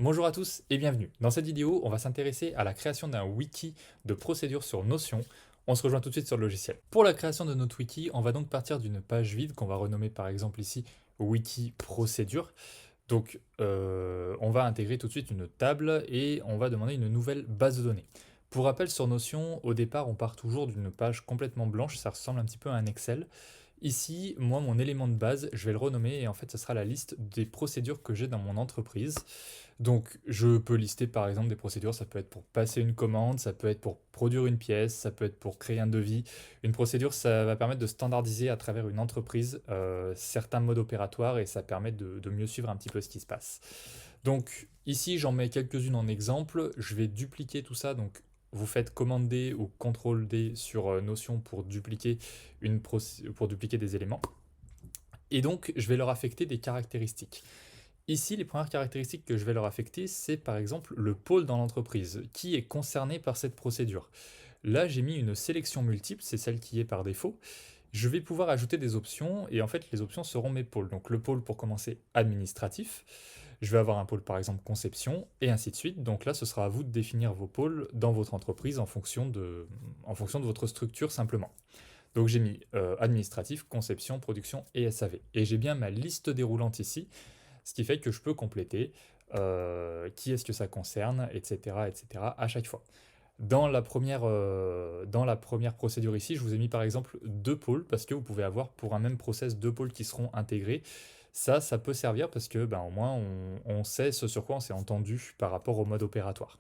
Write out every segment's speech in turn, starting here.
Bonjour à tous et bienvenue. Dans cette vidéo, on va s'intéresser à la création d'un wiki de procédures sur Notion. On se rejoint tout de suite sur le logiciel. Pour la création de notre wiki, on va donc partir d'une page vide qu'on va renommer par exemple ici wiki procédure. Donc on va intégrer tout de suite une table et on va demander une nouvelle base de données. Pour rappel sur Notion, au départ on part toujours d'une page complètement blanche, ça ressemble un petit peu à un Excel. Ici, moi, mon élément de base, je vais le renommer et en fait, ce sera la liste des procédures que j'ai dans mon entreprise. Donc, je peux lister par exemple des procédures, ça peut être pour passer une commande, ça peut être pour produire une pièce, ça peut être pour créer un devis. Une procédure, ça va permettre de standardiser à travers une entreprise certains modes opératoires et ça permet de mieux suivre un petit peu ce qui se passe. Donc, ici, j'en mets quelques-unes en exemple. Je vais dupliquer tout ça. Donc, vous faites commande D ou CTRL D sur Notion pour dupliquer, pour dupliquer des éléments. Et donc, je vais leur affecter des caractéristiques. Ici, les premières caractéristiques que je vais leur affecter, c'est par exemple le pôle dans l'entreprise, qui est concerné par cette procédure. Là, j'ai mis une sélection multiple, c'est celle qui est par défaut. Je vais pouvoir ajouter des options, et en fait, les options seront mes pôles. Donc le pôle pour commencer administratif, je vais avoir un pôle par exemple conception, et ainsi de suite. Donc là, ce sera à vous de définir vos pôles dans votre entreprise en fonction de votre structure simplement. Donc j'ai mis administratif, conception, production et SAV. Et j'ai bien ma liste déroulante ici, ce qui fait que je peux compléter qui est-ce que ça concerne, etc., etc., à chaque fois. Dans la première procédure ici, je vous ai mis par exemple deux pôles, parce que vous pouvez avoir pour un même process deux pôles qui seront intégrés. Ça peut servir parce que au moins on sait ce sur quoi on s'est entendu par rapport au mode opératoire.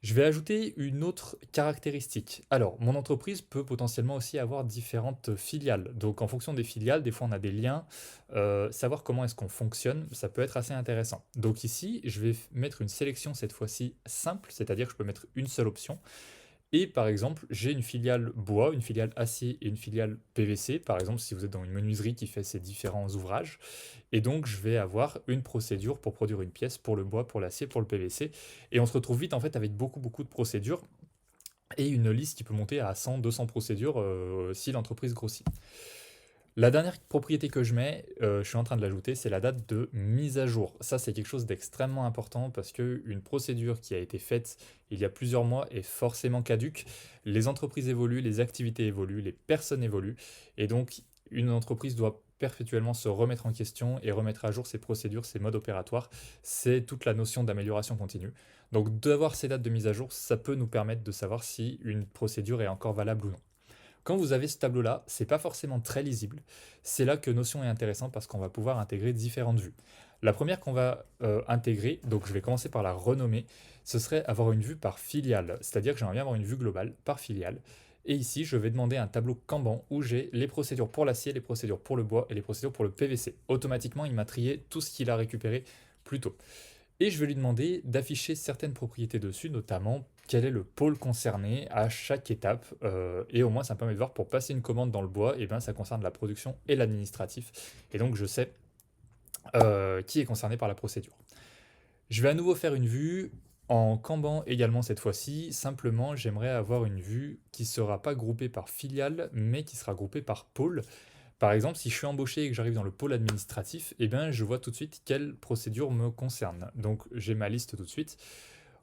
Je vais ajouter une autre caractéristique. Alors, mon entreprise peut potentiellement aussi avoir différentes filiales. Donc, en fonction des filiales, des fois on a des liens. Savoir comment est-ce qu'on fonctionne, ça peut être assez intéressant. Donc ici, je vais mettre une sélection cette fois-ci simple, c'est-à-dire que je peux mettre une seule option. Et par exemple, j'ai une filiale bois, une filiale acier et une filiale PVC. Par exemple, si vous êtes dans une menuiserie qui fait ces différents ouvrages. Et donc, je vais avoir une procédure pour produire une pièce pour le bois, pour l'acier, pour le PVC. Et on se retrouve vite en fait avec beaucoup, beaucoup de procédures et une liste qui peut monter à 100, 200 procédures si l'entreprise grossit. La dernière propriété que je mets, je suis en train de l'ajouter, c'est la date de mise à jour. Ça, c'est quelque chose d'extrêmement important parce qu'une procédure qui a été faite il y a plusieurs mois est forcément caduque. Les entreprises évoluent, les activités évoluent, les personnes évoluent. Et donc, une entreprise doit perpétuellement se remettre en question et remettre à jour ses procédures, ses modes opératoires. C'est toute la notion d'amélioration continue. Donc, d'avoir ces dates de mise à jour, ça peut nous permettre de savoir si une procédure est encore valable ou non. Quand vous avez ce tableau-là, c'est pas forcément très lisible. C'est là que Notion est intéressant parce qu'on va pouvoir intégrer différentes vues. La première qu'on va intégrer, donc je vais commencer par la renommer, ce serait avoir une vue par filiale. C'est-à-dire que j'aimerais bien avoir une vue globale par filiale. Et ici, je vais demander un tableau Kanban où j'ai les procédures pour l'acier, les procédures pour le bois et les procédures pour le PVC. Automatiquement, il m'a trié tout ce qu'il a récupéré plus tôt. Et je vais lui demander d'afficher certaines propriétés dessus, notamment quel est le pôle concerné à chaque étape. Et au moins, ça me permet de voir pour passer une commande dans le bois, et ben, ça concerne la production et l'administratif. Et donc, je sais qui est concerné par la procédure. Je vais à nouveau faire une vue en Kanban également cette fois-ci. Simplement, j'aimerais avoir une vue qui ne sera pas groupée par filiale, mais qui sera groupée par pôle. Par exemple, si je suis embauché et que j'arrive dans le pôle administratif, eh bien, je vois tout de suite quelle procédure me concerne. Donc, j'ai ma liste tout de suite.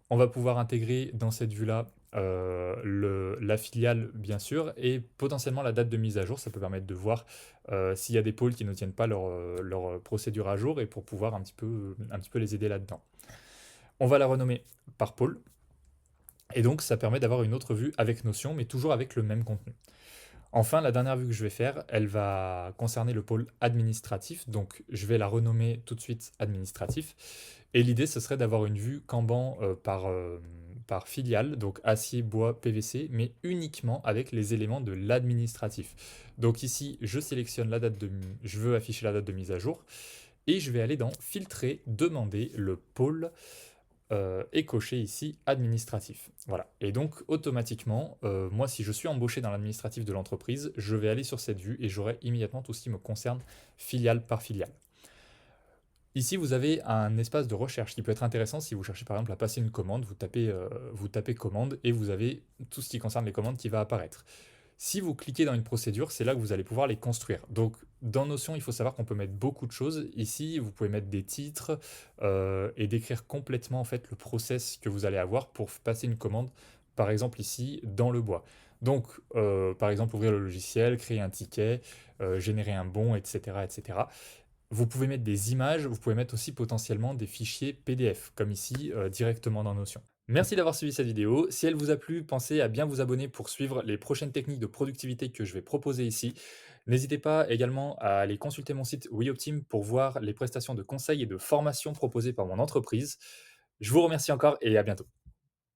On va pouvoir intégrer dans cette vue-là la filiale, bien sûr, et potentiellement la date de mise à jour. Ça peut permettre de voir s'il y a des pôles qui ne tiennent pas leur procédure à jour et pour pouvoir un petit peu les aider là-dedans. On va la renommer par pôle. Et donc, ça permet d'avoir une autre vue avec Notion, mais toujours avec le même contenu. Enfin, la dernière vue que je vais faire, elle va concerner le pôle administratif, donc je vais la renommer tout de suite administratif. Et l'idée, ce serait d'avoir une vue Kanban par filiale, donc acier, bois, PVC, mais uniquement avec les éléments de l'administratif. Donc ici, je sélectionne je veux afficher la date de mise à jour, et je vais aller dans filtrer, demander le pôle et cocher ici administratif. Voilà. Et donc automatiquement, moi si je suis embauché dans l'administratif de l'entreprise, je vais aller sur cette vue et j'aurai immédiatement tout ce qui me concerne filiale par filiale. Ici, vous avez un espace de recherche qui peut être intéressant si vous cherchez par exemple à passer une commande, vous tapez commande et vous avez tout ce qui concerne les commandes qui va apparaître. Si vous cliquez dans une procédure, c'est là que vous allez pouvoir les construire. Donc, dans Notion, il faut savoir qu'on peut mettre beaucoup de choses. Ici, vous pouvez mettre des titres et décrire complètement en fait le process que vous allez avoir pour passer une commande. Par exemple, ici, dans le bois. Donc, par exemple, ouvrir le logiciel, créer un ticket, générer un bon, etc., etc. Vous pouvez mettre des images, vous pouvez mettre aussi potentiellement des fichiers PDF, comme ici, directement dans Notion. Merci d'avoir suivi cette vidéo. Si elle vous a plu, pensez à bien vous abonner pour suivre les prochaines techniques de productivité que je vais proposer ici. N'hésitez pas également à aller consulter mon site WeOptime pour voir les prestations de conseils et de formation proposées par mon entreprise. Je vous remercie encore et à bientôt.